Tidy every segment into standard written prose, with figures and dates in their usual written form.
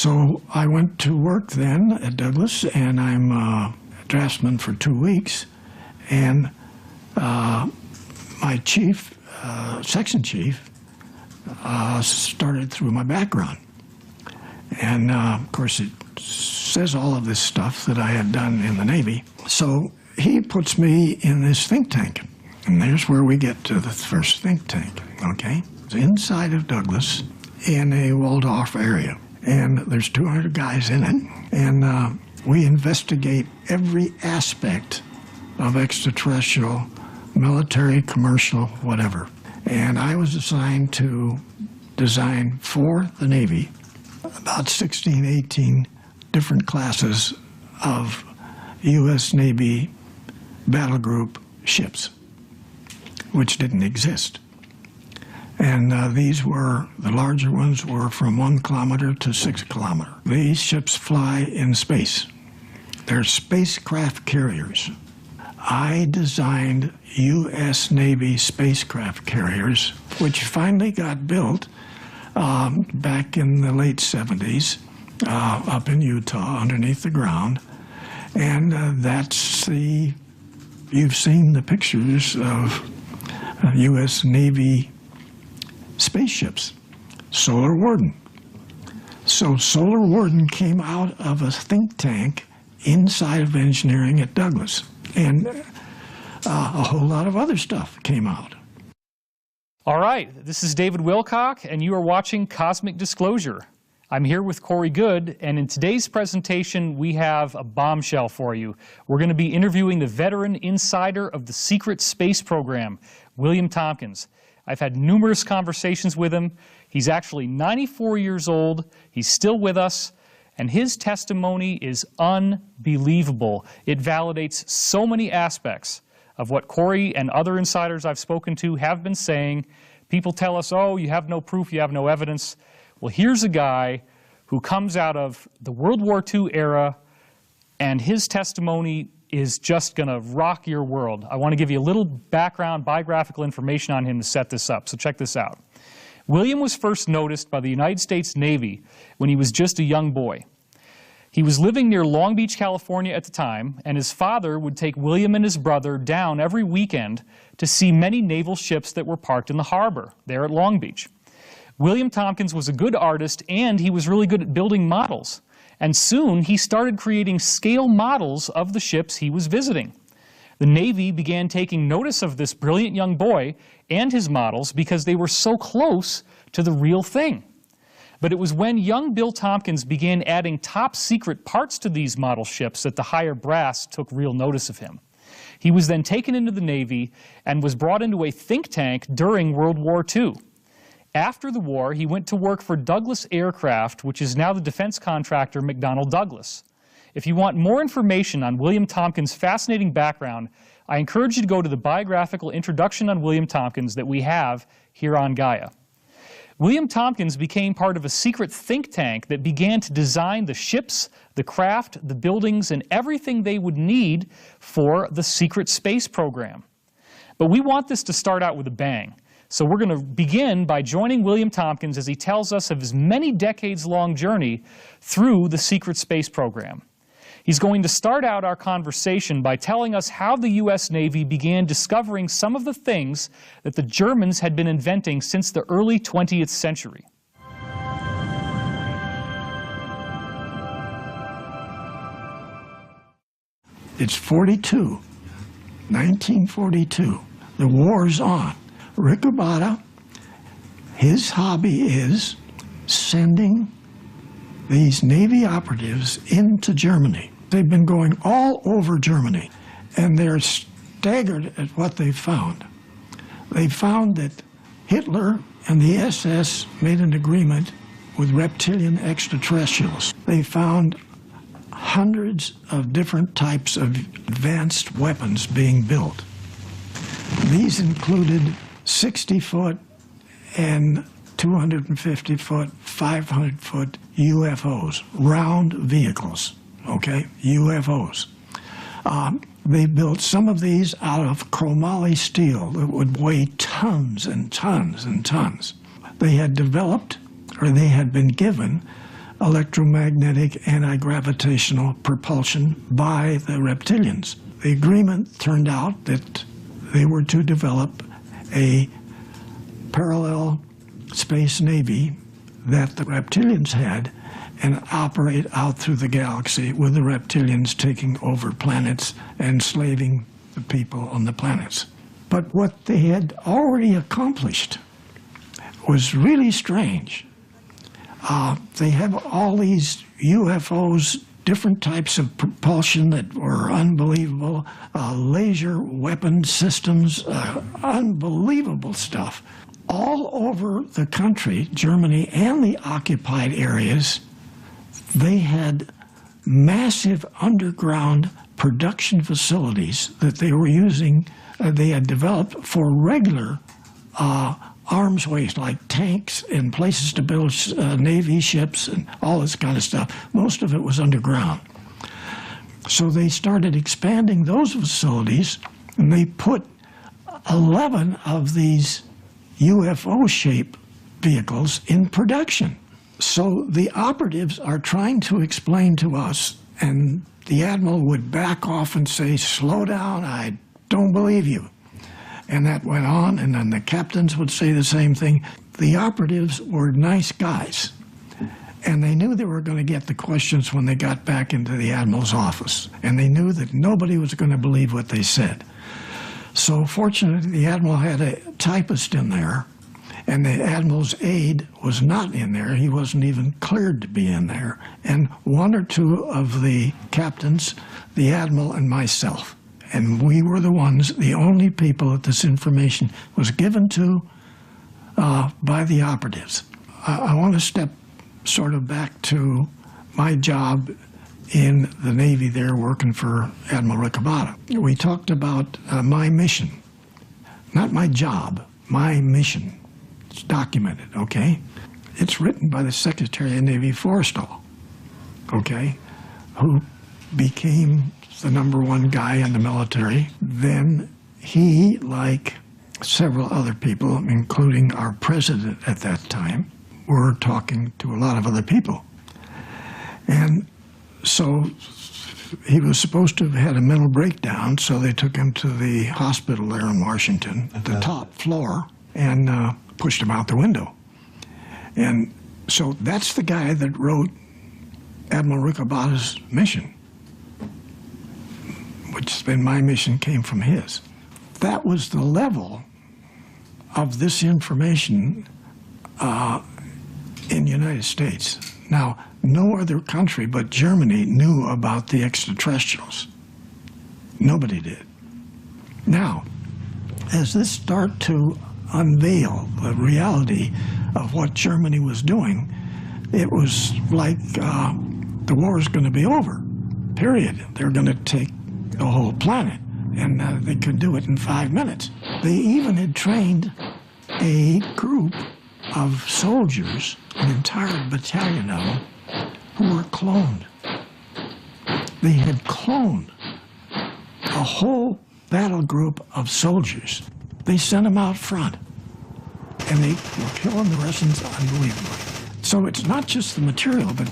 So I went to work then at Douglas, and I'm a draftsman for 2 weeks. And my chief, section chief, started through my background. And of course, it says all of this stuff that I had done in the Navy. So he puts me in this think tank. And there's where we get to the first think tank, okay? It's inside of Douglas in a walled-off area. And there's 200 guys in it. And we investigate every aspect of extraterrestrial, military, commercial, whatever. And I was assigned to design for the Navy about 16, 18 different classes of U.S. Navy battle group ships, which didn't exist. And these were, the larger ones were from 1 kilometer to 6 kilometer. These ships fly in space. They're spacecraft carriers. I designed U.S. Navy spacecraft carriers, which finally got built back in the late 70s up in Utah underneath the ground. And that's the, you've seen the pictures of U.S. Navy spaceships. Solar Warden. So Solar Warden came out of a think tank inside of engineering at Douglas. And a whole lot of other stuff came out. All right, this is David Wilcock, and you are watching Cosmic Disclosure. I'm here with Corey Goode, and in today's presentation, we have a bombshell for you. We're going to be interviewing the veteran insider of the secret space program, William Tompkins. I've had numerous conversations with him. He's actually 94 years old. He's still with us, and his testimony is unbelievable. It validates so many aspects of what Corey and other insiders I've spoken to have been saying. People tell us, oh, you have no proof, you have no evidence. Well, here's a guy who comes out of the World War II era, and his testimony is just going to rock your world. I want to give you a little background, biographical information on him to set this up, so check this out. William was first noticed by the United States Navy when he was just a young boy. He was living near Long Beach, California at the time, and his father would take William and his brother down every weekend to see many naval ships that were parked in the harbor there at Long Beach. William Tompkins was a good artist, and he was really good at building models. And soon he started creating scale models of the ships he was visiting. The Navy began taking notice of this brilliant young boy and his models because they were so close to the real thing. But it was when young Bill Tompkins began adding top secret parts to these model ships that the higher brass took real notice of him. He was then taken into the Navy and was brought into a think tank during World War II. After the war, he went to work for Douglas Aircraft, which is now the defense contractor McDonnell Douglas. If you want more information on William Tompkins' fascinating background, I encourage you to go to the biographical introduction on William Tompkins that we have here on Gaia. William Tompkins became part of a secret think tank that began to design the ships, the craft, the buildings, and everything they would need for the secret space program. But we want this to start out with a bang. So we're going to begin by joining William Tompkins as he tells us of his many decades-long journey through the secret space program. He's going to start out our conversation by telling us how the U.S. Navy began discovering some of the things that the Germans had been inventing since the early 20th century. It's 1942. The war's on. Rick Abada, his hobby is sending these Navy operatives into Germany. They've been going all over Germany, and they're staggered at what they found. They found that Hitler and the SS made an agreement with reptilian extraterrestrials. They found hundreds of different types of advanced weapons being built. These included 60-foot and 250-foot, 500-foot UFOs, round vehicles, okay, UFOs. They built some of these out of chromoly steel that would weigh tons and tons and tons. They had developed, or they had been given, electromagnetic anti-gravitational propulsion by the reptilians. The agreement turned out that they were to develop a parallel space navy that the reptilians had and operate out through the galaxy with the reptilians taking over planets and enslaving the people on the planets. But what they had already accomplished was really strange. They have all these UFOs, different types of propulsion that were unbelievable, laser weapon systems, unbelievable stuff. All over the country, Germany and the occupied areas, they had massive underground production facilities that they were using, they had developed for regular arms waste, like tanks and places to build Navy ships and all this kind of stuff. Most of it was underground. So they started expanding those facilities, and they put 11 of these UFO-shaped vehicles in production. So the operatives are trying to explain to us, and the admiral would back off and say, "Slow down, I don't believe you." And that went on, and then the captains would say the same thing. The operatives were nice guys, and they knew they were going to get the questions when they got back into the admiral's office, and they knew that nobody was going to believe what they said. So fortunately, the admiral had a typist in there, and the admiral's aide was not in there. He wasn't even cleared to be in there. And one or two of the captains, the admiral and myself, and we were the ones, the only people that this information was given to by the operatives. I want to step sort of back to my job in the Navy there, working for Admiral Riccobotta. We talked about my mission, not my job, my mission. It's documented, okay? It's written by the Secretary of the Navy, Forrestal, okay, who became the #1 guy in the military. Then he, like several other people, including our president at that time, were talking to a lot of other people. And so he was supposed to have had a mental breakdown, so they took him to the hospital there in Washington, at the top floor, and pushed him out the window. And so that's the guy that wrote Admiral Riccobotta's mission, which then my mission came from his. That was the level of this information in the United States. Now, no other country but Germany knew about the extraterrestrials. Nobody did. Now, as this started to unveil the reality of what Germany was doing, it was like the war is going to be over, period. They're going to take the whole planet, and they could do it in 5 minutes. They even had trained a group of soldiers, an entire battalion of them, who were cloned. They had cloned a whole battle group of soldiers. They sent them out front, and they were killing the Russians unbelievably. So it's not just the material, but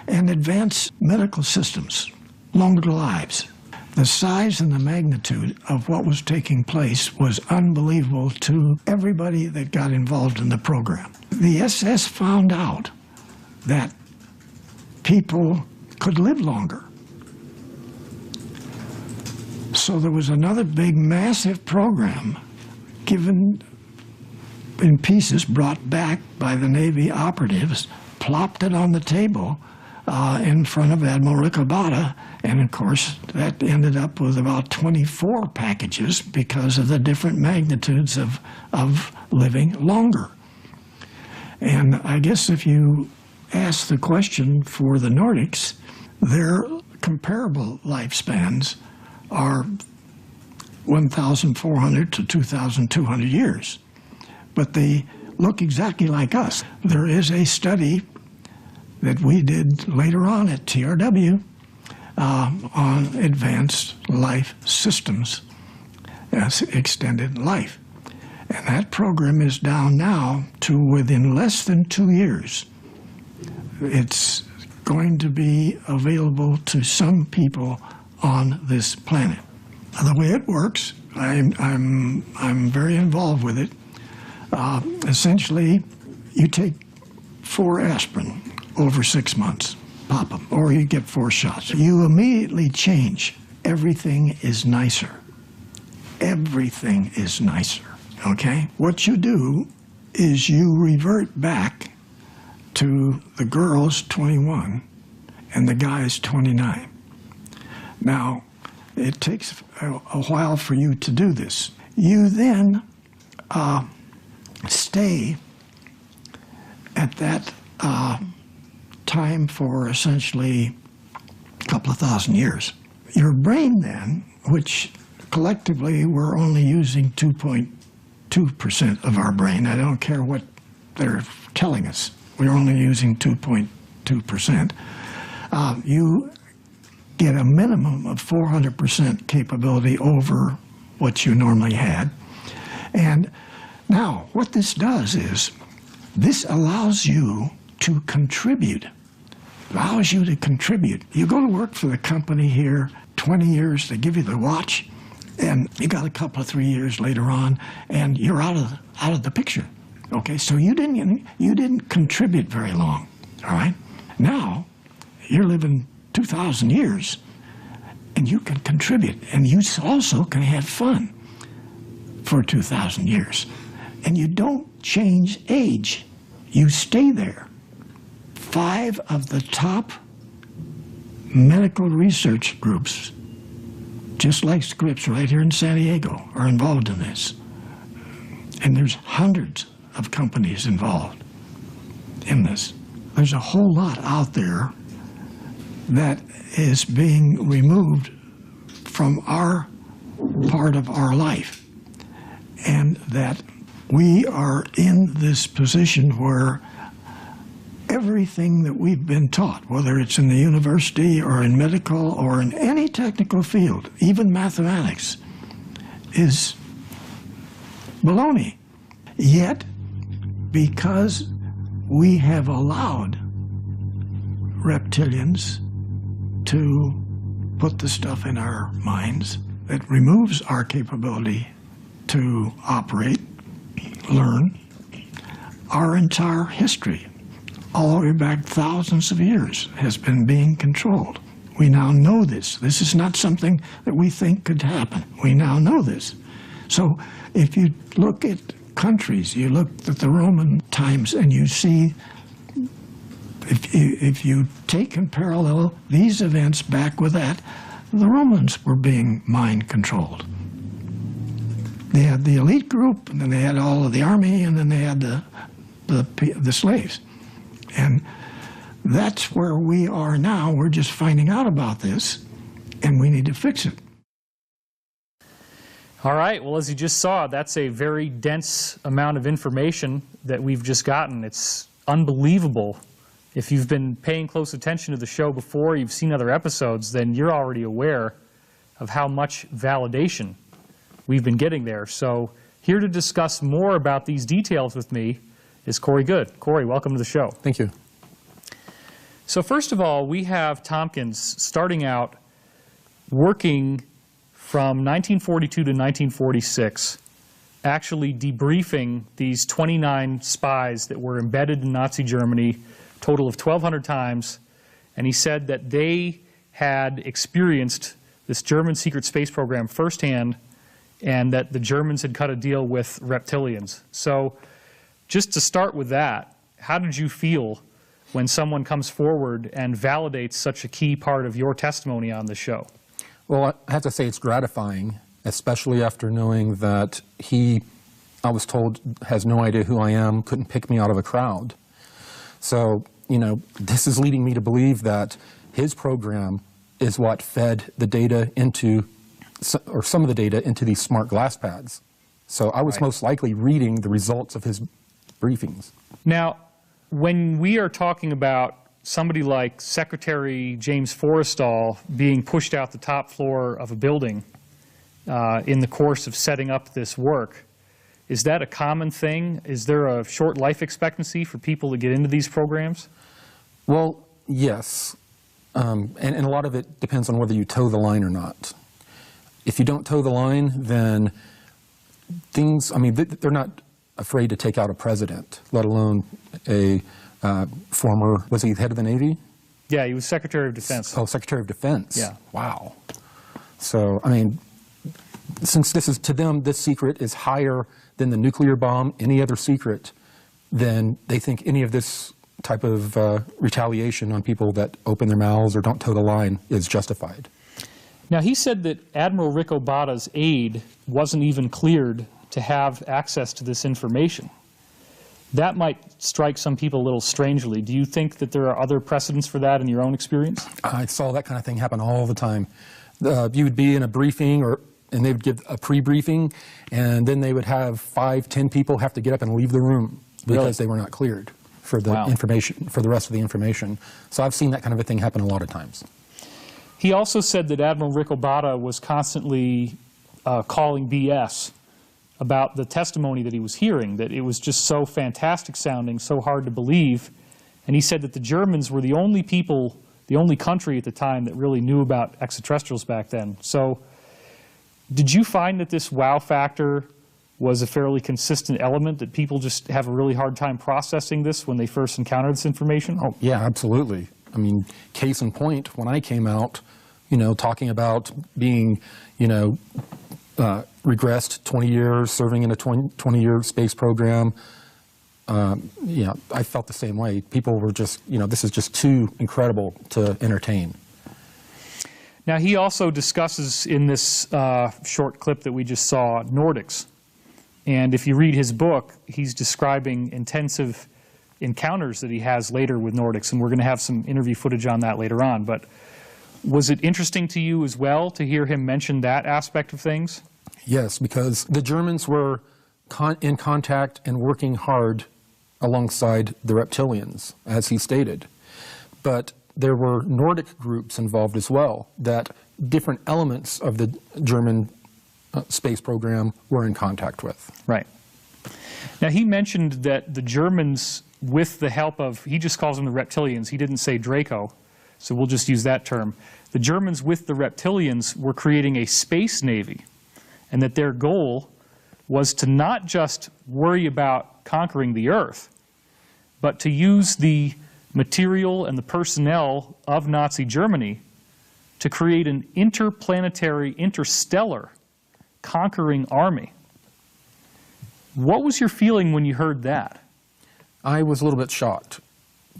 and advanced medical systems, longer lives. The size and the magnitude of what was taking place was unbelievable to everybody that got involved in the program. The SS found out that people could live longer. So there was another big, massive program given in pieces, brought back by the Navy operatives, plopped it on the table in front of Admiral Riccobotta, and of course that ended up with about 24 packages because of the different magnitudes of living longer. And I guess if you ask the question for the Nordics, their comparable lifespans are 1,400 to 2,200 years. But they look exactly like us. There is a study that we did later on at TRW on advanced life systems, as extended life. And that program is down now to within less than 2 years. it's going to be available to some people on this planet. The way it works, I'm very involved with it. Essentially, you take 4 aspirin over 6 months, pop them, or you get 4 shots. You immediately change. Everything is nicer. Everything is nicer, okay? What you do is you revert back to the girl's 21 and the guy's 29. Now, it takes a while for you to do this. You then stay at that time for essentially a couple of thousand years. Your brain then, which collectively we're only using 2.2% of our brain. I don't care what they're telling us. We're only using 2.2%. You get a minimum of 400% capability over what you normally had. And now, what this does is, this allows you to contribute. Allows you to contribute. You go to work for the company here, 20 years, they give you the watch, and you got a couple of 3 years later on, and you're out of the picture. Okay, so you didn't contribute very long. All right. Now you're living 2,000 years, and you can contribute, and you also can have fun for 2,000 years, and you don't change age. You stay there. 5 of the top medical research groups, just like Scripps right here in San Diego, are involved in this. And there's hundreds of companies involved in this. There's a whole lot out there that is being removed from our part of our life, and that we are in this position where everything that we've been taught, whether it's in the university or in medical or in any technical field, even mathematics, is baloney. Yet, because we have allowed reptilians to put the stuff in our minds that removes our capability to operate, learn, our entire history, all the way back thousands of years, has been being controlled. We now know this. This is not something that we think could happen. We now know this. So if you look at countries, you look at the Roman times, and you see, if you take and parallel these events back with that, the Romans were being mind controlled. They had the elite group, and then they had all of the army, and then they had the slaves. And that's where we are now. We're just finding out about this, and we need to fix it. All right, well, as you just saw, that's a very dense amount of information that we've just gotten. It's unbelievable. If you've been paying close attention to the show before, you've seen other episodes, then you're already aware of how much validation we've been getting there. So here to discuss more about these details with me is Corey Goode. Corey, welcome to the show. Thank you. So first of all, we have Tompkins starting out working from 1942 to 1946, actually debriefing these 29 spies that were embedded in Nazi Germany, total of 1,200 times, and he said that they had experienced this German secret space program firsthand, and that the Germans had cut a deal with reptilians. So just to start with that, how did you feel when someone comes forward and validates such a key part of your testimony on the show? Well, I have to say it's gratifying, especially after knowing that he, I was told, has no idea who I am, couldn't pick me out of a crowd. So, you know, this is leading me to believe that his program is what fed the data into, or some of the data into these smart glass pads. So I was most likely reading the results of his briefings. Now, when we are talking about somebody like Secretary James Forrestal being pushed out the top floor of a building in the course of setting up this work, is that a common thing? Is there a short life expectancy for people to get into these programs? Well, yes. And a lot of it depends on whether you toe the line or not. If you don't toe the line, then things, I mean, they're not afraid to take out a president, let alone a former, was he head of the Navy? Yeah, he was Secretary of Defense. Oh, Secretary of Defense. Yeah. Wow. So, I mean, since this is, to them, this secret is higher than the nuclear bomb, any other secret, then they think any of this type of retaliation on people that open their mouths or don't toe the line is justified. Now, he said that Admiral Rick Obata's aide wasn't even cleared to have access to this information. That might strike some people a little strangely. Do you think that there are other precedents for that in your own experience? I saw that kind of thing happen all the time. You would be in a briefing, and they would give a pre-briefing, and then they would have 5, 10 people have to get up and leave the room because they were not cleared for the information, for the rest of the information. So I've seen that kind of a thing happen a lot of times. He also said that Admiral Rick Obata was constantly calling BS about the testimony that he was hearing, that it was just so fantastic sounding, so hard to believe. And he said that the Germans were the only people, the only country at the time that really knew about extraterrestrials back then. So did you find that this wow factor was a fairly consistent element, that people just have a really hard time processing this when they first encounter this information? Oh, yeah, absolutely. I mean, case in point, when I came out, you know, talking about being, you know, regressed 20 years, serving in a 20-year space program, you know, I felt the same way. People were just, you know, this is just too incredible to entertain. Now, he also discusses in this short clip that we just saw, Nordics. And if you read his book, he's describing intensive encounters that he has later with Nordics, and we're going to have some interview footage on that later on. But was it interesting to you as well to hear him mention that aspect of things? Yes, because the Germans were in contact and working hard alongside the reptilians, as he stated. But there were Nordic groups involved as well, that different elements of the German space program were in contact with. Right. Now, he mentioned that the Germans, with the help of, he just calls them the reptilians, he didn't say Draco, so we'll just use that term. The Germans, with the reptilians, were creating a space navy, and that their goal was to not just worry about conquering the Earth, but to use the material and the personnel of Nazi Germany to create an interplanetary, interstellar conquering army. What was your feeling when you heard that? I was a little bit shocked,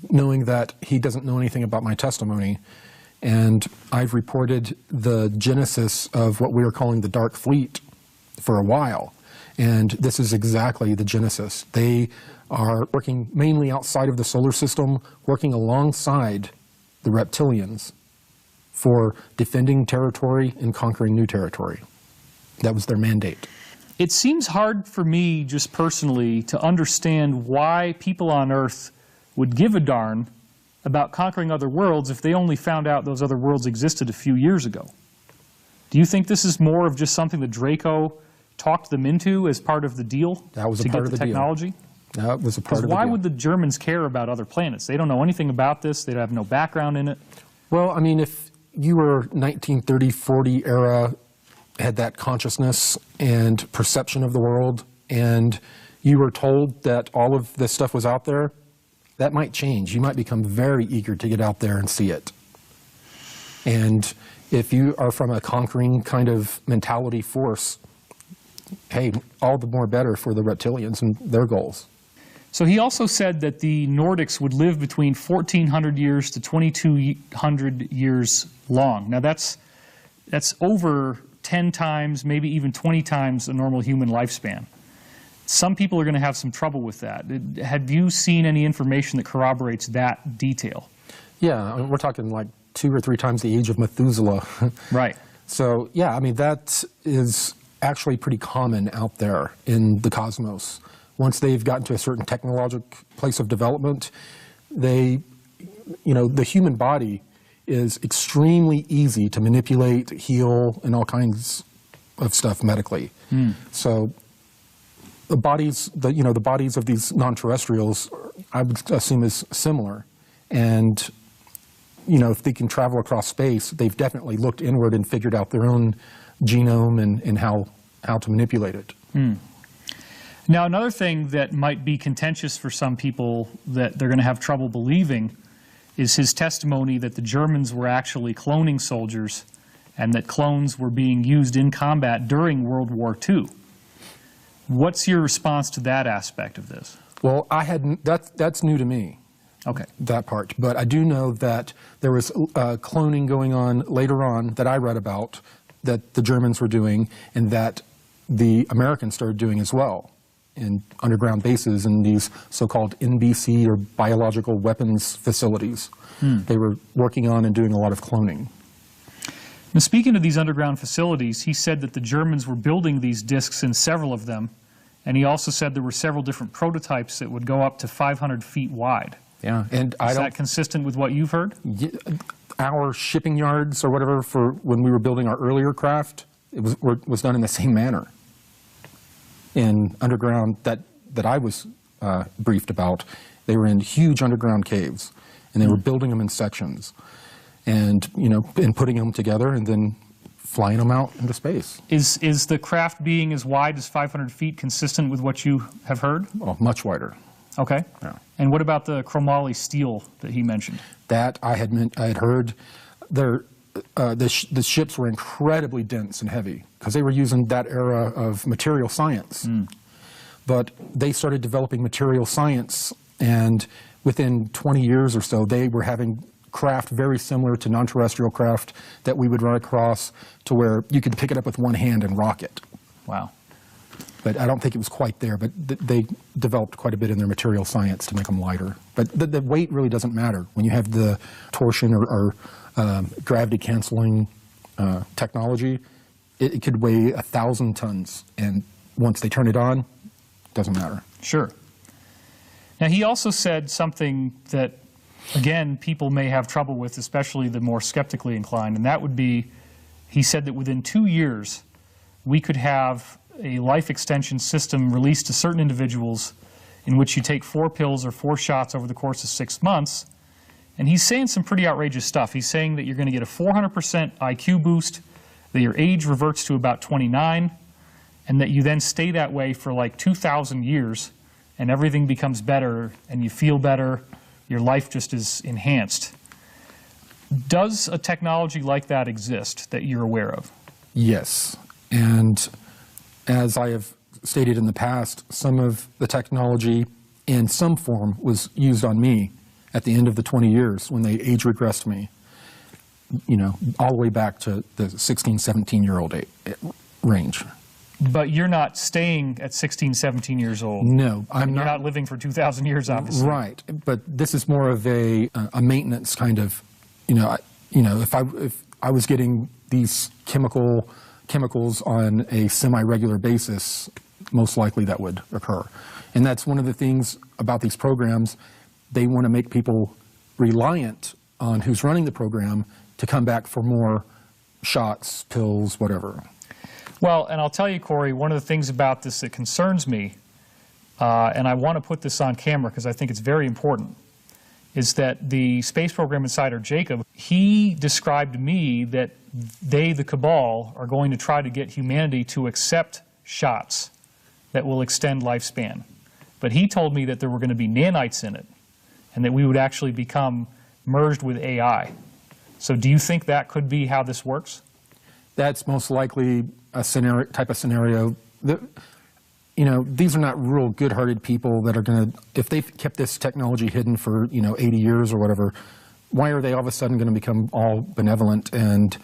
knowing that he doesn't know anything about my testimony, and I've reported the genesis of what we are calling the Dark Fleet for a while, and this is exactly the genesis. They are working mainly outside of the solar system, working alongside the reptilians for defending territory and conquering new territory. That was their mandate. It seems hard for me, just personally, to understand why people on Earth would give a darn about conquering other worlds if they only found out those other worlds existed a few years ago. Do you think this is more of just something that Draco talked them into as part of the deal that was to a part get of the technology? Deal. That was a part of the why deal. would the Germans care about other planets? They don't know anything about this. They have no background in it. Well, I mean, if you were 1930, 40 era, had that consciousness and perception of the world, and you were told that all of this stuff was out there, that might change. You might become very eager to get out there and see it. And if you are from a conquering kind of mentality force, hey, all the more better for the reptilians and their goals. So he also said that the Nordics would live between 1,400 years to 2,200 years long. Now that's over 10 times, maybe even 20 times a normal human lifespan. Some people are going to have some trouble with that. Have you seen any information that corroborates that detail? Yeah, I mean, we're talking like 2 or 3 times the age of Methuselah. Right. So, yeah, I mean, that is actually pretty common out there in the cosmos. Once they've gotten to a certain technological place of development, they, you know, the human body is extremely easy to manipulate, heal, and all kinds of stuff medically. So the bodies, the bodies of these non-terrestrials, I would assume is similar. And, you know, if they can travel across space, they've definitely looked inward and figured out their own genome and how to manipulate it. Now, another thing that might be contentious for some people that they're going to have trouble believing is his testimony that the Germans were actually cloning soldiers and that clones were being used in combat during World War II. What's your response to that aspect of this? Well, that's new to me. Okay. That part. But I do know that there was cloning going on later on that I read about that the Germans were doing and that the Americans started doing as well in underground bases in these so-called NBC or biological weapons facilities. They were working on and doing a lot of cloning. Now, speaking of these underground facilities, he said that the Germans were building these discs in several of them, and he also said there were several different prototypes that would go up to 500 feet wide. Yeah, and Is that consistent with what you've heard? Our shipping yards or whatever for when we were building our earlier craft, it was done in the same manner. In underground that I was briefed about, they were in huge underground caves, and they were building them in sections, and and putting them together, and then flying them out into space. Is the craft being as wide as 500 feet consistent with what you have heard? Oh, much wider. Okay. Yeah. And what about the chromoly steel that he mentioned? That I had heard. The ships were incredibly dense and heavy because they were using that era of material science. But they started developing material science, and within 20 years or so, they were having craft very similar to non-terrestrial craft that we would run across, to where you could pick it up with one hand and rock it. Wow. But I don't think it was quite there, but they developed quite a bit in their material science to make them lighter. But the weight really doesn't matter. When you have the torsion or gravity-canceling technology, it could weigh 1,000 tons, and once they turn it on, it doesn't matter. Sure. Now, he also said something that, again, people may have trouble with, especially the more skeptically inclined, and that would be, he said that within 2 years, we could have a life extension system released to certain individuals in which you take 4 pills or 4 shots over the course of 6 months. And he's saying some pretty outrageous stuff. He's saying that you're going to get a 400% IQ boost, that your age reverts to about 29, and that you then stay that way for like 2,000 years, and everything becomes better, and you feel better, your life just is enhanced. Does a technology like that exist that you're aware of? Yes. And as I have stated in the past, some of the technology in some form was used on me at the end of the 20 years when they age regressed me, all the way back to the 16, 17-year-old range. But you're not staying at 16, 17 years old. No, I'm not. You're not living for 2,000 years, obviously. Right, but this is more of a maintenance kind of, if I was getting these chemicals on a semi-regular basis, most likely that would occur. And that's one of the things about these programs. They want to make people reliant on who's running the program to come back for more shots, pills, whatever. Well, and I'll tell you, Corey, one of the things about this that concerns me, and I want to put this on camera because I think it's very important, is that the space program insider, Jacob, he described to me that they, the cabal, are going to try to get humanity to accept shots that will extend lifespan. But he told me that there were going to be nanites in it, and that we would actually become merged with AI. So do you think that could be how this works? That's most likely a type of scenario. These are not real good-hearted people that are going to, if they've kept this technology hidden for, 80 years or whatever, why are they all of a sudden going to become all benevolent and,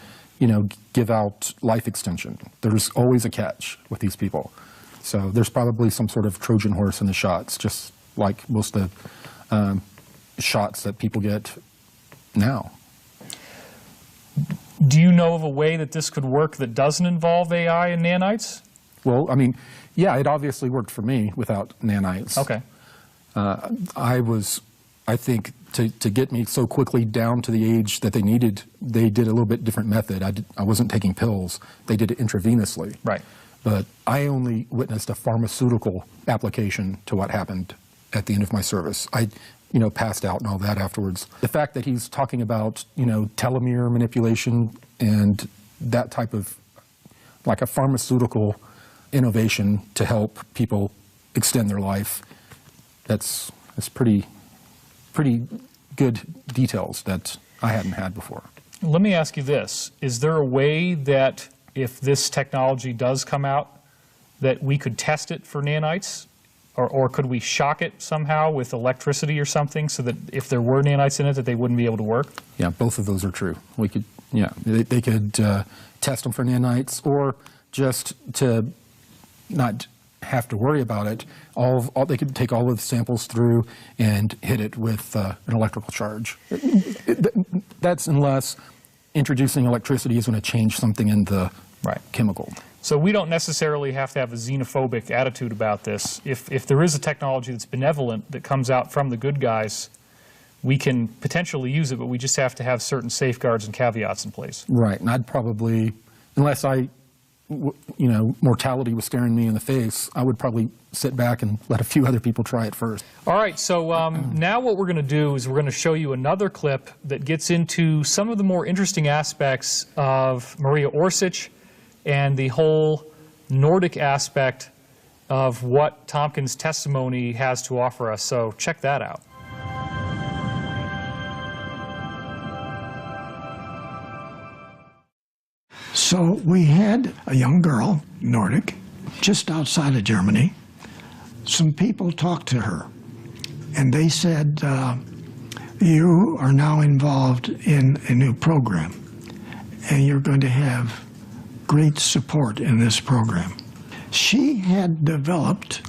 give out life extension? There's always a catch with these people. So there's probably some sort of Trojan horse in the shots, just like most of the shots that people get now. Do you know of a way that this could work that doesn't involve AI and nanites? Well, yeah, it obviously worked for me without nanites. Okay. I think to get me so quickly down to the age that they needed, they did a little bit different method. I wasn't taking pills. They did it intravenously. Right. But I only witnessed a pharmaceutical application to what happened at the end of my service. passed out and all that afterwards. The fact that he's talking about, telomere manipulation and that type of, like a pharmaceutical innovation to help people extend their life, that's pretty good details that I hadn't had before. Let me ask you this. Is there a way that if this technology does come out, that we could test it for nanites? Or could we shock it somehow with electricity or something so that if there were nanites in it that they wouldn't be able to work? Yeah, both of those are true. We could, they could test them for nanites, or just to not have to worry about it, they could take all of the samples through and hit it with an electrical charge. That's unless introducing electricity is going to change something in the chemical. So we don't necessarily have to have a xenophobic attitude about this. If there is a technology that's benevolent that comes out from the good guys, we can potentially use it, but we just have to have certain safeguards and caveats in place. Right, and I'd probably, unless mortality was staring me in the face, I would probably sit back and let a few other people try it first. All right, so now what we're going to do is we're going to show you another clip that gets into some of the more interesting aspects of Maria Osric and the whole Nordic aspect of what Tompkins' testimony has to offer us. So check that out. So we had a young girl, Nordic, just outside of Germany. Some people talked to her, and they said, you are now involved in a new program, and you're going to have great support in this program. She had developed,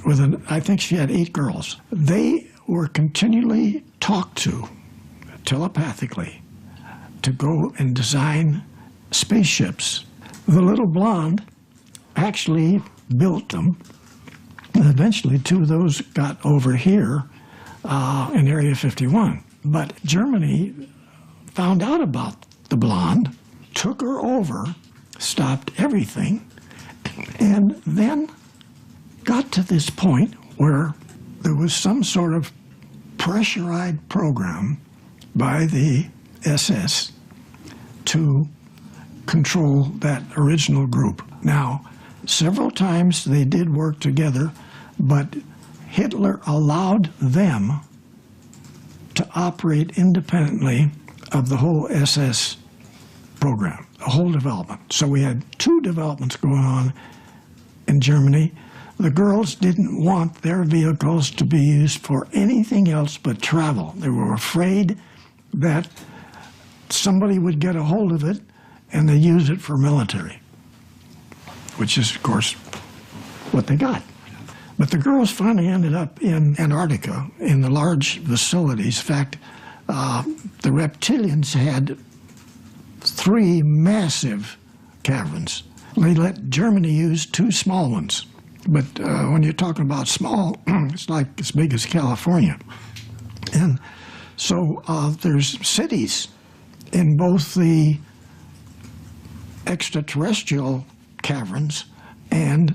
I think she had 8 girls. They were continually talked to, telepathically, to go and design spaceships. The little blonde actually built them, and eventually 2 of those got over here in Area 51. But Germany found out about the blonde, took her over, stopped everything, and then got to this point where there was some sort of pressurized program by the SS to control that original group. Now, several times they did work together, but Hitler allowed them to operate independently of the whole SS program, the whole development. So we had 2 developments going on in Germany. The girls didn't want their vehicles to be used for anything else but travel. They were afraid that somebody would get a hold of it and they use it for military, which is, of course, what they got. But the girls finally ended up in Antarctica in the large facilities. In fact, the reptilians had 3 massive caverns. They let Germany use 2 small ones. But when you're talking about small, it's like as big as California. And so there's cities in both the extraterrestrial caverns and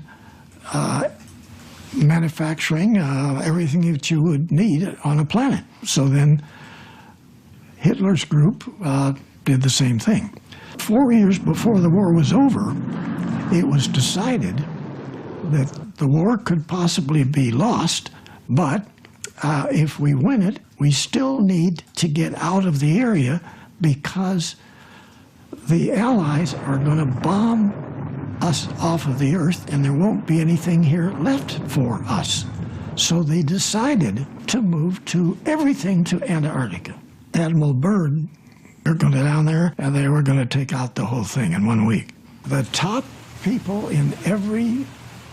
manufacturing everything that you would need on a planet. So then Hitler's group did the same thing. 4 years before the war was over, it was decided that the war could possibly be lost, but if we win it, we still need to get out of the area because the Allies are going to bomb us off of the Earth and there won't be anything here left for us. So they decided to move everything to Antarctica. Admiral Byrd, they're going down there and they were going to take out the whole thing in 1 week. The top people in every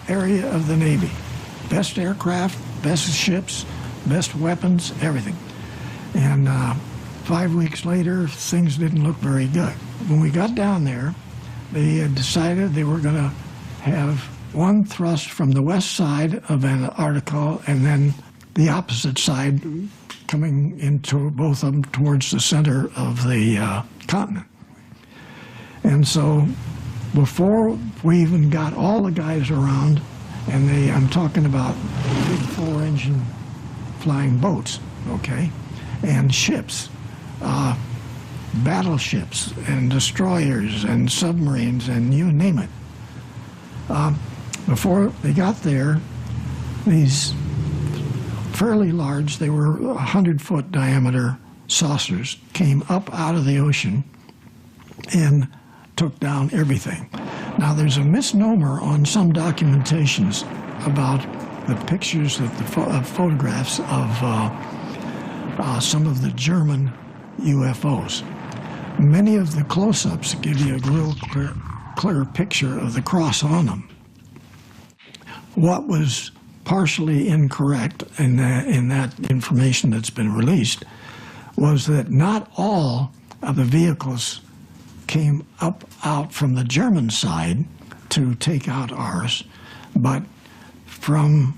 area of the Navy, best aircraft, best ships, best weapons, everything. And 5 weeks later, things didn't look very good. When we got down there, they had decided they were going to have one thrust from the west side of Antarctica and then the opposite side coming into both of them towards the center of the continent. And so before we even got all the guys around, and I'm talking about big 4-engine flying boats, okay? and ships, battleships and destroyers and submarines and you name it. Before they got there, these fairly large, they were 100-foot diameter saucers, came up out of the ocean and took down everything. Now, there's a misnomer on some documentations about the pictures of the photographs of some of the German UFOs. Many of the close-ups give you a real clear picture of the cross on them. What was partially incorrect in that information that's been released was that not all of the vehicles came up out from the German side to take out ours, but from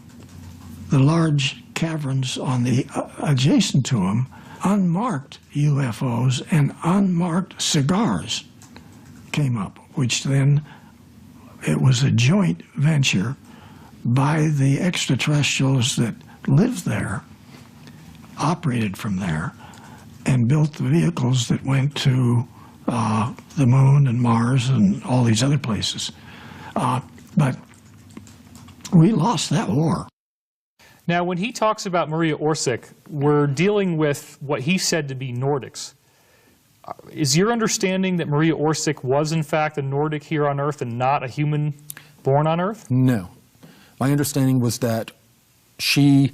the large caverns on the adjacent to them, unmarked UFOs and unmarked cigars came up, which then it was a joint venture by the extraterrestrials that lived there, operated from there, and built the vehicles that went to the moon and Mars and all these other places. But we lost that war. Now, when he talks about Maria Osric, we're dealing with what he said to be Nordics. Is your understanding that Maria Osric was, in fact, a Nordic here on Earth and not a human born on Earth? No. My understanding was that she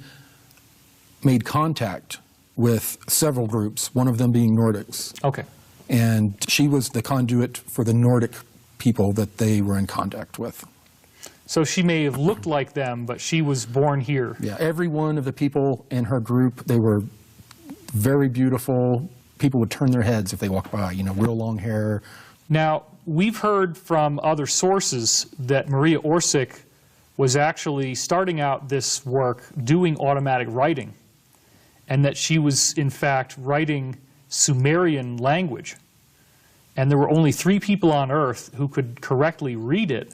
made contact with several groups, one of them being Nordics. Okay. And she was the conduit for the Nordic people that they were in contact with. So she may have looked like them, but she was born here. Yeah, every one of the people in her group, they were very beautiful. People would turn their heads if they walked by, you know, real long hair. Now, we've heard from other sources that Maria Osric was actually starting out this work doing automatic writing, and that she was, in fact, writing Sumerian language. And there were only 3 people on Earth who could correctly read it.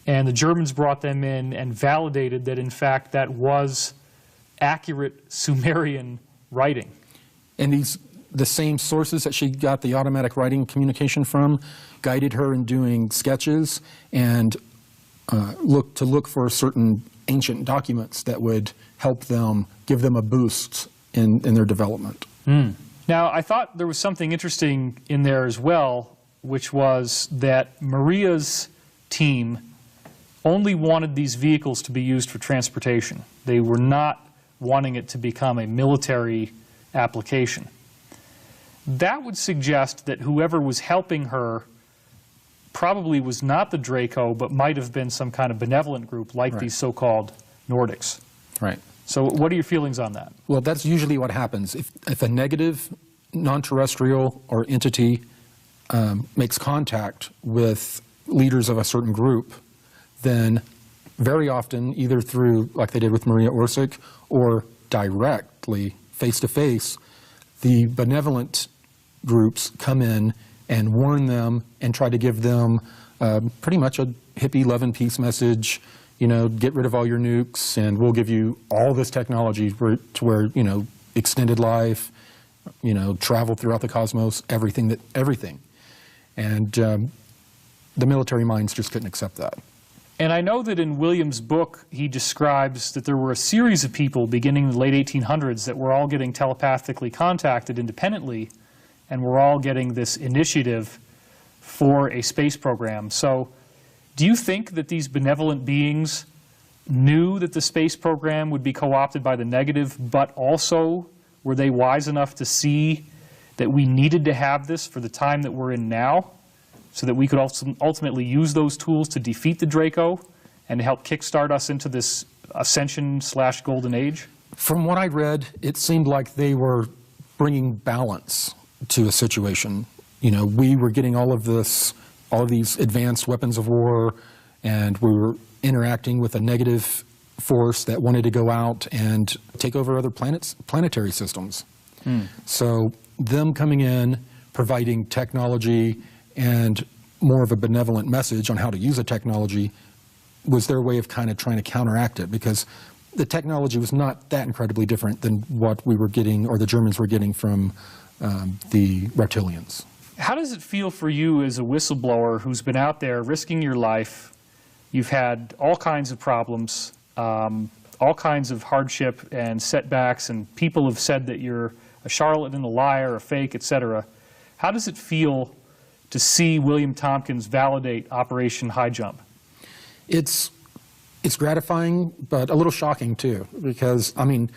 And the Germans brought them in and validated that, in fact, that was accurate Sumerian writing. And the same sources that she got the automatic writing communication from guided her in doing sketches and look for certain ancient documents that would help them, give them a boost in their development. Mm. Now, I thought there was something interesting in there as well, which was that Maria's team only wanted these vehicles to be used for transportation. They were not wanting it to become a military application. That would suggest that whoever was helping her probably was not the Draco, but might have been some kind of benevolent group like Right. these so-called Nordics. Right. So what are your feelings on that? Well, that's usually what happens. If a negative non-terrestrial or entity makes contact with leaders of a certain group, then very often, either through, like they did with Maria Osric, or directly, face-to-face, the benevolent groups come in and warn them and try to give them pretty much a hippie love and peace message, you know, get rid of all your nukes and we'll give you all this technology to where, you know, extended life, you know, travel throughout the cosmos, everything. And the military minds just couldn't accept that. And I know that in William's book, he describes that there were a series of people beginning in the late 1800s that were all getting telepathically contacted independently, and were all getting this initiative for a space program. So do you think that these benevolent beings knew that the space program would be co-opted by the negative, but also were they wise enough to see that we needed to have this for the time that we're in now, so that we could also ultimately use those tools to defeat the Draco and help kickstart us into this ascension/golden age? From what I read, it seemed like they were bringing balance to a situation. You know, we were getting all of these advanced weapons of war, and we were interacting with a negative force that wanted to go out and take over other planetary systems. So them coming in, providing technology and more of a benevolent message on how to use a technology was their way of kind of trying to counteract it, because the technology was not that incredibly different than what we were getting, or the Germans were getting from the reptilians. How does it feel for you as a whistleblower who's been out there risking your life? You've had all kinds of problems, all kinds of hardship and setbacks, and people have said that you're a charlatan, a liar, a fake, etc. How does it feel to see William Tompkins validate Operation High Jump? It's gratifying, but a little shocking too, because I mean,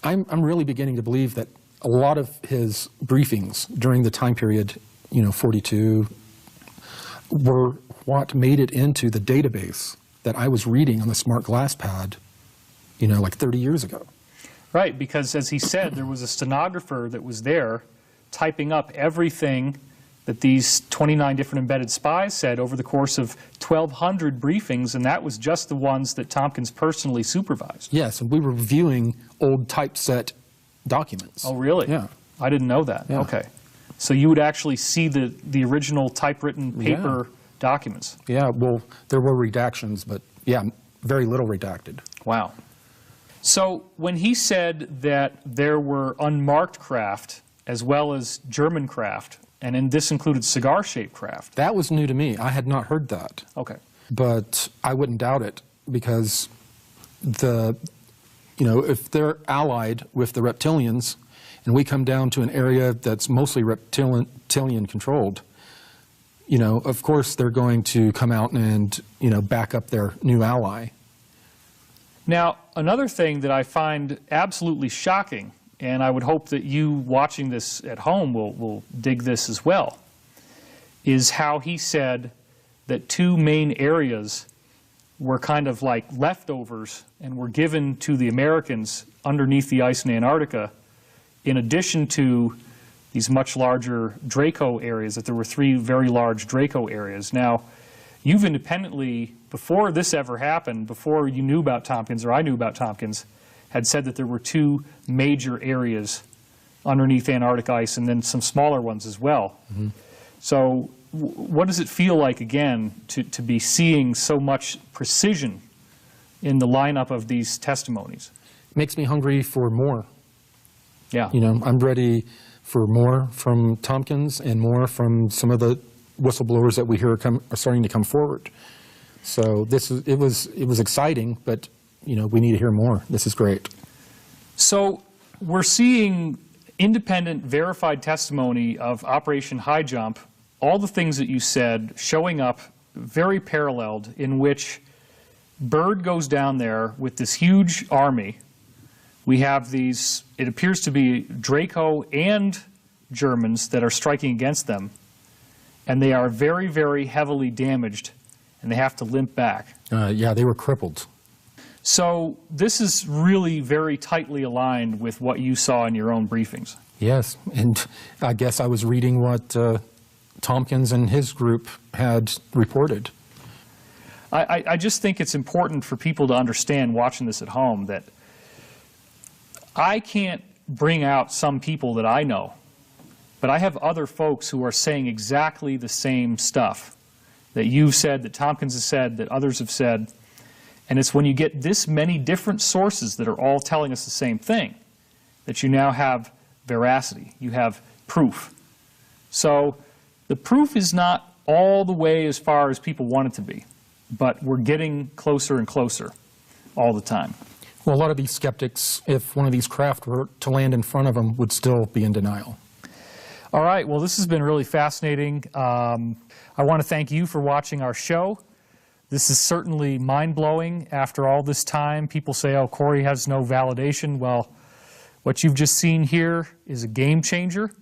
I'm really beginning to believe that a lot of his briefings during the time period, 42, were what made it into the database that I was reading on the smart glass pad, like 30 years ago. Right, because as he said, there was a stenographer that was there typing up everything that these 29 different embedded spies said over the course of 1,200 briefings, and that was just the ones that Tompkins personally supervised. Yes, and we were reviewing old typeset documents. Oh, really? Yeah. I didn't know that. Yeah. Okay. So you would actually see the original typewritten paper documents. Yeah, well, there were redactions, but yeah, very little redacted. Wow. So when he said that there were unmarked craft as well as German craft, and this included cigar-shaped craft. That was new to me. I had not heard that. Okay. But I wouldn't doubt it, because if they're allied with the reptilians, and we come down to an area that's mostly reptilian controlled, of course they're going to come out and, back up their new ally. Now, another thing that I find absolutely shocking, and I would hope that you watching this at home will dig this as well, is how he said that two main areas were kind of like leftovers and were given to the Americans underneath the ice in Antarctica, in addition to these much larger Draco areas, that there were 3 very large Draco areas. Now, you've independently, before this ever happened, before you knew about Tompkins, or I knew about Tompkins, had said that there were 2 major areas underneath Antarctic ice, and then some smaller ones as well. Mm-hmm. So what does it feel like, again, to be seeing so much precision in the lineup of these testimonies? It makes me hungry for more. Yeah. I'm ready for more from Tompkins and more from some of the whistleblowers that we hear are starting to come forward. So it was exciting, but we need to hear more. This is great. So we're seeing independent, verified testimony of Operation High Jump, all the things that you said showing up very paralleled, in which Byrd goes down there with this huge army. We have these, it appears to be Draco and Germans that are striking against them, and they are very, very heavily damaged, and they have to limp back. Yeah, they were crippled. So this is really very tightly aligned with what you saw in your own briefings. Yes, and I guess I was reading what Tompkins and his group had reported. I just think it's important for people to understand, watching this at home, that I can't bring out some people that I know, but I have other folks who are saying exactly the same stuff that you've said, that Tompkins has said, that others have said. And it's when you get this many different sources that are all telling us the same thing that you now have veracity, you have proof. So the proof is not all the way as far as people want it to be, but we're getting closer and closer all the time. Well, a lot of these skeptics, if one of these craft were to land in front of them, would still be in denial. All right, well, this has been really fascinating. I want to thank you for watching our show. This is certainly mind-blowing after all this time. People say, oh, Corey has no validation. Well, what you've just seen here is a game changer,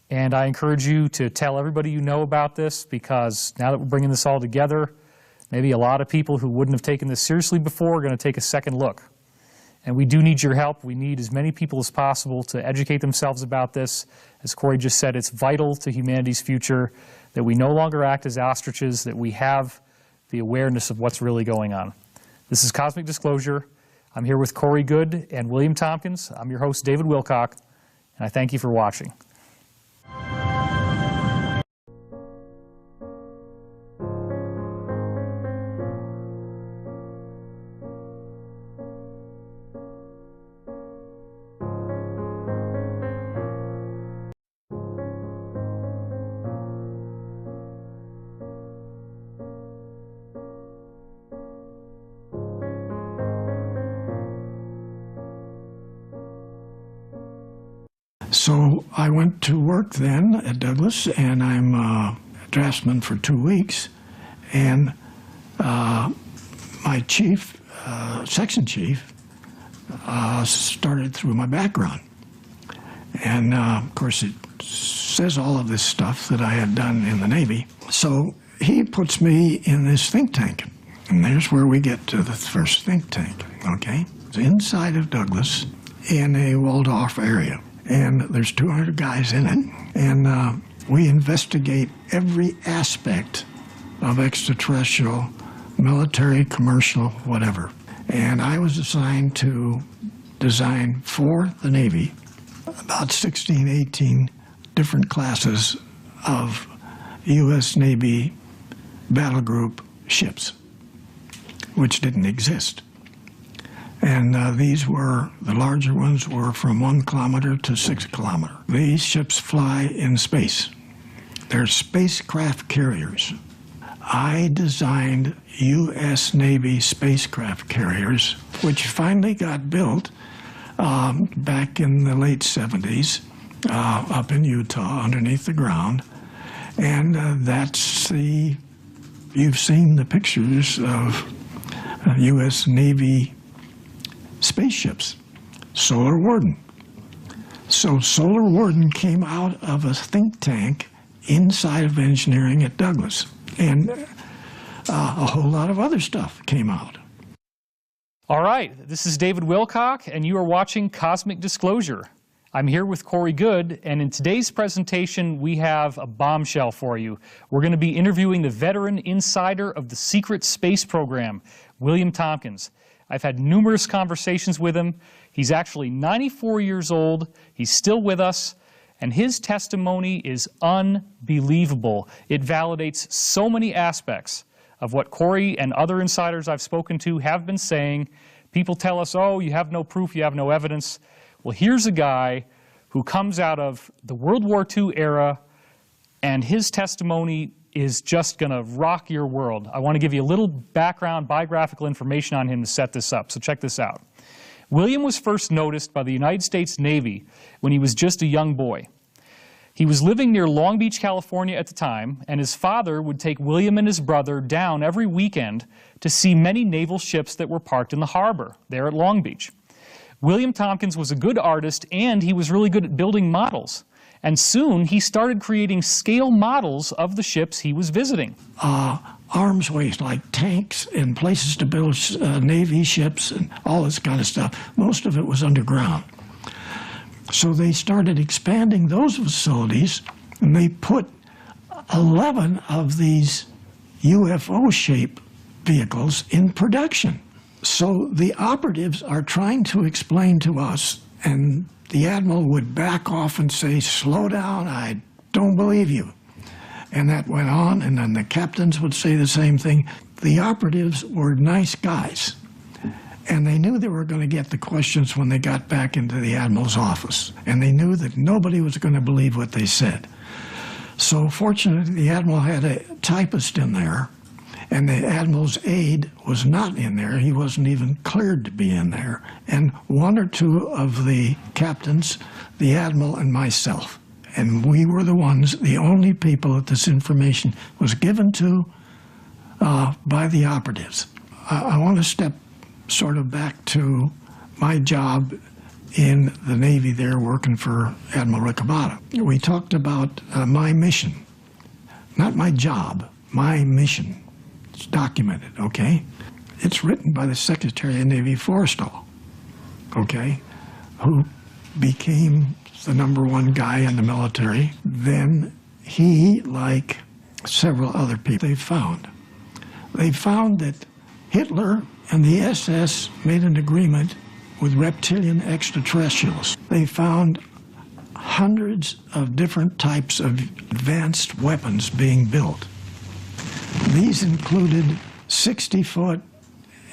and I encourage you to tell everybody you know about this, because now that we're bringing this all together, maybe a lot of people who wouldn't have taken this seriously before are going to take a second look. And we do need your help. We need as many people as possible to educate themselves about this. As Corey just said, it's vital to humanity's future that we no longer act as ostriches, that we have the awareness of what's really going on. This is Cosmic Disclosure. I'm here with Corey Goode and William Tompkins. I'm your host, David Wilcock, and I thank you for watching. So I went to work then at Douglas, and I'm a draftsman for 2 weeks. And my chief, section chief, started through my background. And of course, it says all of this stuff that I had done in the Navy. So he puts me in this think tank. And there's where we get to the first think tank, okay? It's inside of Douglas in a walled-off area. And there's 200 guys in it. And we investigate every aspect of extraterrestrial, military, commercial, whatever. And I was assigned to design for the Navy about 16, 18 different classes of U.S. Navy battle group ships, which didn't exist. And these were, the larger ones were from 1 kilometer to 6 kilometer. These ships fly in space. They're spacecraft carriers. I designed U.S. Navy spacecraft carriers, which finally got built back in the late 70s up in Utah underneath the ground. And that's the, you've seen the pictures of U.S. Navy spaceships, Solar Warden. So Solar Warden came out of a think tank inside of engineering at Douglas. And a whole lot of other stuff came out. All right, this is David Wilcock, and you are watching Cosmic Disclosure. I'm here with Corey Goode, and in today's presentation, we have a bombshell for you. We're going to be interviewing the veteran insider of the secret space program, William Tompkins. I've had numerous conversations with him. He's actually 94 years old. He's still with us. And his testimony is unbelievable. It validates so many aspects of what Corey and other insiders I've spoken to have been saying. People tell us, oh, you have no proof, you have no evidence. Well, here's a guy who comes out of the World War II era, and his testimony is just going to rock your world. I want to give you a little background, biographical information on him to set this up, so check this out. William was first noticed by the United States Navy when he was just a young boy. He was living near Long Beach, California at the time, and his father would take William and his brother down every weekend to see many naval ships that were parked in the harbor there at Long Beach. William Tompkins was a good artist, and he was really good at building models. And soon he started creating scale models of the ships he was visiting. Arms waste, like tanks and places to build Navy ships and all this kind of stuff. Most of it was underground. So they started expanding those facilities, and they put 11 of these UFO-shaped vehicles in production. So the operatives are trying to explain to us, and the admiral would back off and say, slow down, I don't believe you. And that went on, and then the captains would say the same thing. The operatives were nice guys, and they knew they were going to get the questions when they got back into the admiral's office, and they knew that nobody was going to believe what they said. So fortunately, the admiral had a typist in there, and the admiral's aide was not in there. He wasn't even cleared to be in there. And 1 or 2 of the captains, the admiral and myself, and we were the ones, the only people that this information was given to by the operatives. I want to step sort of back to my job in the Navy there working for Admiral Riccobata. We talked about my mission, not my job, my mission. It's documented, okay? It's written by the Secretary of Navy Forrestal, okay, who became the #1 guy in the military. Then he, like several other people, they found that Hitler and the SS made an agreement with reptilian extraterrestrials. They found hundreds of different types of advanced weapons being built. These included 60-foot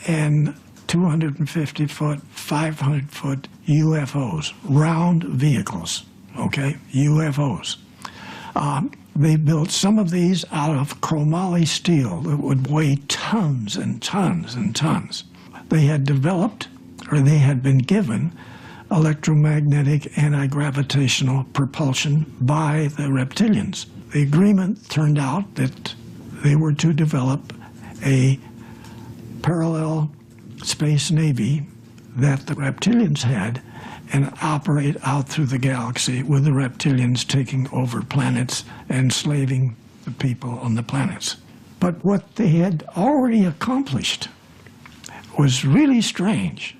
and 250-foot, 500-foot UFOs, round vehicles, okay, UFOs. They built some of these out of chromoly steel that would weigh tons and tons and tons. They had developed, or they had been given, electromagnetic anti-gravitational propulsion by the reptilians. The agreement turned out that they were to develop a parallel space navy that the reptilians had and operate out through the galaxy with the reptilians taking over planets and enslaving the people on the planets. But what they had already accomplished was really strange.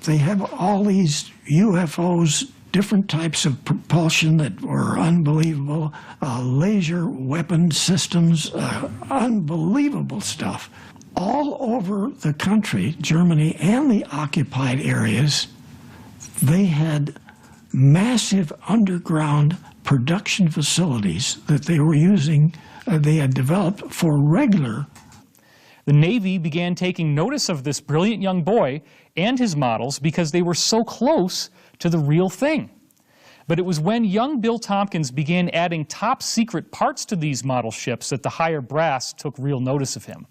They have all these UFOs, different types of propulsion that were unbelievable, laser weapon systems, unbelievable stuff. All over the country, Germany and the occupied areas, they had massive underground production facilities that they were using, they had developed for regular. The Navy began taking notice of this brilliant young boy and his models because they were so close to the real thing. But it was when young Bill Tompkins began adding top secret parts to these model ships that the higher brass took real notice of him.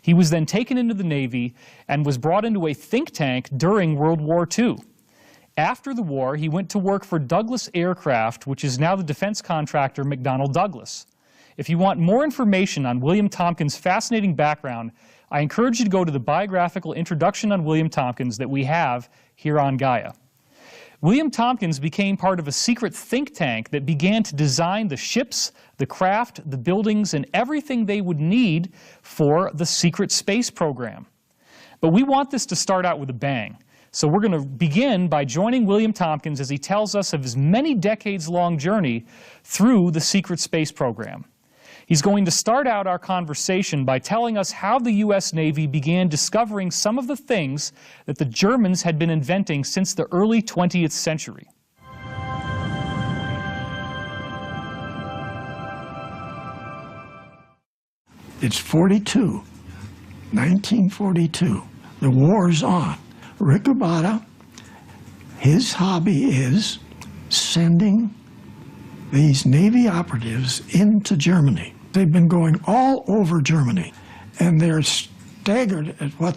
He was then taken into the Navy and was brought into a think tank during World War II. After the war, he went to work for Douglas Aircraft, which is now the defense contractor McDonnell Douglas. If you want more information on William Tompkins' fascinating background, I encourage you to go to the biographical introduction on William Tompkins that we have here on Gaia. William Tompkins became part of a secret think tank that began to design the ships, the craft, the buildings, and everything they would need for the secret space program. But we want this to start out with a bang. So we're going to begin by joining William Tompkins as he tells us of his many decades-long journey through the secret space program. He's going to start out our conversation by telling us how the U.S. Navy began discovering some of the things that the Germans had been inventing since the early 20th century. It's 1942. The war's on. Rick Abada, his hobby is sending these Navy operatives into Germany. They've been going all over Germany, and they're staggered at what